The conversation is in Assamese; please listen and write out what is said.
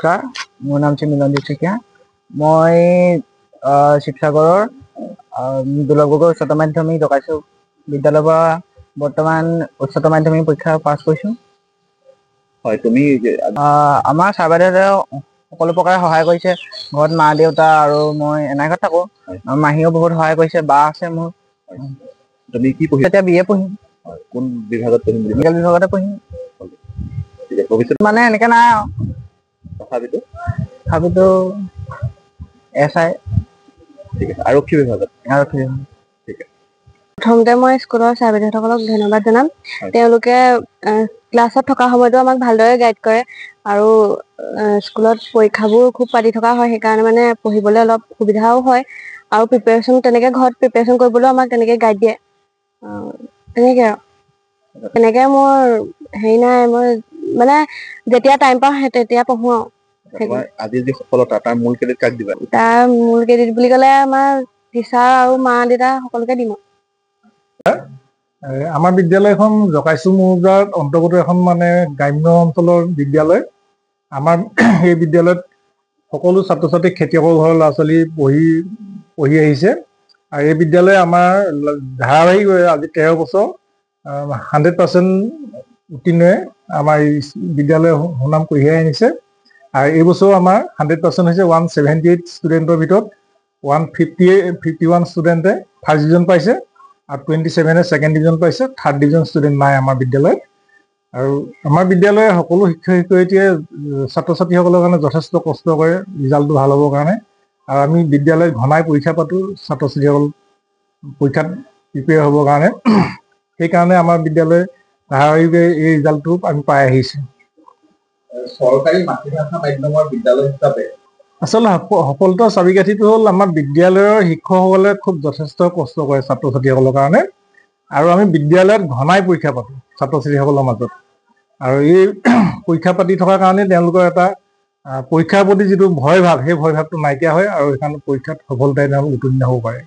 নমস্কাৰ, মোৰ নাম মিলনজিৎ শইকীয়া। মই শিৱসাগৰৰ দুৰ্লভগড় উচ্চতৰ মাধ্যমিক ডকাইছো বিদ্যালয়ৰ পৰা বৰ্তমান উচ্চতৰ মাধ্যমিক পৰীক্ষা পাছ কৰিছোঁ। হয়, তুমি আমাৰ ছাৰ বাইদেউহঁতেও সকলো প্ৰকাৰে সহায় কৰিছে। ঘৰত মা দেউতা আৰু মই এনাই ঘৰত থাকোঁ। মাহীয়েও বহুত সহায় কৰিছে, বা আছে মোৰ। তুমি কি পঢ়ি এতিয়া BA পঢ়িম। কোন বিভাগত পঢ়িম বুলি মেডিকেল বিভাগতে পঢ়িম। ভৱিষ্যত মানে এনেকে নাই আৰু তথাপিতো SI ঠিক আছে, আৰক্ষী বিভাগত। ঠিক আছে। প্ৰথমতে মই স্কুলৰ ছাৰ বাইদেউসকলক ধন্যবাদ জনাম। তেওঁলোকে ক্লাছত থকা সময়তো আমাক ভালদৰে গাইড কৰে আৰু স্কুলত পৰীক্ষাবোৰ খুব পাতি থকা হয়, সেইকাৰণে মানে পঢ়িবলৈ অলপ সুবিধাও হয় আৰু প্ৰিপেৰেশ্যন তেনেকে ঘৰত প্ৰিপেৰেশ্যন কৰিবলৈও আমাক তেনেকে গাইড দিয়ে। তেনেকে আৰু তেনেকে মোৰ হেৰি নাই, মই মানে যেতিয়া টাইম পাওঁ তেতিয়া পঢ়ো আৰু। আজি যি সফলতা তাৰ মূল ক্ৰেডিট কাক দিবা? তাৰ মূল ক্ৰেডিট বুলি ক'লে আমাৰ টিচাৰ আৰু মা দেউতা সকলোকে দিম। আমাৰ বিদ্যালয়খন জকাইচু মৌজাত অন্তৰ্গত এখন মানে গ্ৰাম্য অঞ্চলৰ বিদ্যালয়। আমাৰ এই বিদ্যালয়ত সকলো ছাত্ৰ ছাত্ৰী খেতিয়কৰ ঘৰৰ ল'ৰা ছোৱালী পঢ়ি আহিছে আৰু এই বিদ্যালয় আমাৰ ধাৰাবাহিক আজি 13 বছৰ 100% উত্তীৰ্ণৰে আমাৰ এই বিদ্যালয় সুনাম কঢ়িয়াই আনিছে। আৰু এই বছৰ আমাৰ 100% হৈছে 178 ষ্টুডেণ্টৰ ভিতৰত 151 ষ্টুডেণ্টে ফাৰ্ষ্ট ডিভিজন পাইছে আৰু 27 ছেকেণ্ড ডিভিজন পাইছে। থাৰ্ড ডিভিজন ষ্টুডেণ্ট নাই আমাৰ বিদ্যালয়ত। আৰু আমাৰ বিদ্যালয়ৰ সকলো শিক্ষক শিক্ষয়িত্ৰীয়ে ছাত্ৰ ছাত্ৰীসকলৰ কাৰণে যথেষ্ট কষ্ট কৰে ৰিজাল্টটো ভাল হ'বৰ কাৰণে। আৰু আমি বিদ্যালয়ত ঘনাই পৰীক্ষা পাতোঁ ছাত্ৰ ছাত্ৰীসকল পৰীক্ষাত প্ৰিপেয়াৰ হ'বৰ কাৰণে। সেইকাৰণে আমাৰ বিদ্যালয়ে ধাৰাবাহিকভাৱে এই ৰিজাল্টটো আমি পাই আহিছোঁ। চৰকাৰী মাতৃভাষা মাধ্যমৰ বিদ্যালয় হিচাপে আচলতে সফলতাৰ চাবিকাঠিটো হ'ল আমাৰ বিদ্যালয়ৰ শিক্ষকসকলে খুব যথেষ্ট কষ্ট কৰে ছাত্ৰ ছাত্ৰীসকলৰ কাৰণে। আৰু আমি বিদ্যালয়ত ঘনাই পৰীক্ষা পাতোঁ ছাত্ৰ ছাত্ৰীসকলৰ মাজত। আৰু এই পৰীক্ষা পাতি থকাৰ কাৰণে তেওঁলোকৰ এটা পৰীক্ষাৰ প্ৰতি যিটো ভয় ভাৱ, সেই ভয় ভাৱটো নাইকিয়া হয় আৰু সেইকাৰণে পৰীক্ষাত সফলতাৰে তেওঁলোক উত্তীৰ্ণ হ'ব পাৰে।